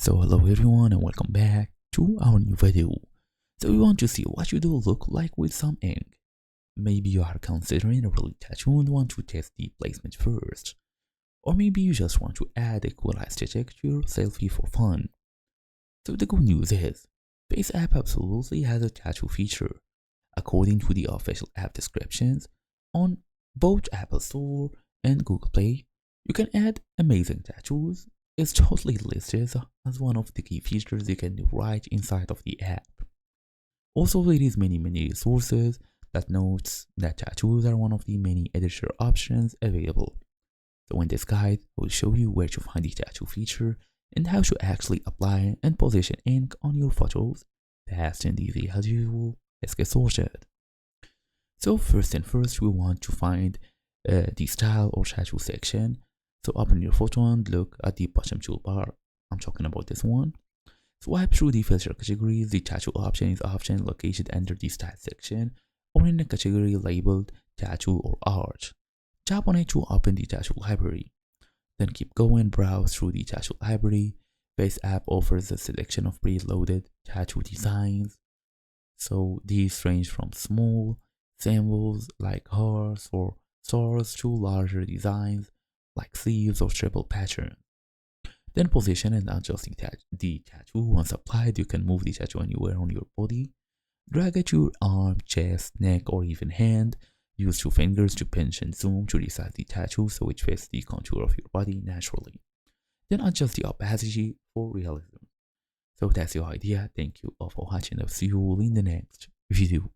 So hello everyone and welcome back to our new video. So we want to see what should it look like with some ink. Maybe you are considering a really tattoo and want to test the placement first. Or maybe you just want to add a cool aesthetic to your selfie for fun. So the good news is, FaceApp absolutely has a tattoo feature. According to the official app descriptions, on both Apple Store and Google Play, you can add amazing tattoos. It's totally listed as one of the key features you can do right inside of the app. Also, there is many resources that notes that tattoos are one of the many editor options available. So in this guide, I will show you where to find the tattoo feature and how to actually apply and position ink on your photos. Fast and easy as usual. Let's get started. So first and first, we want to find the style or tattoo section. So open your photo and look at the bottom toolbar. I'm talking about this one. Swipe through the filter categories. The tattoo option is often located under the style section or in a category labeled tattoo or art. Tap on it to open the tattoo library. Then keep going, browse through the tattoo library. FaceApp offers a selection of preloaded tattoo designs. So these range from small symbols like hearts or stars to larger designs like sleeves or triple pattern. Then position and adjust the tattoo. Once applied, you can move the tattoo anywhere on your body. Drag it to your arm, chest, neck, or even hand. Use two fingers to pinch and zoom to resize the tattoo so it fits the contour of your body naturally. Then adjust the opacity for realism. So that's your idea. Thank you all for watching. I'll see you all in the next video.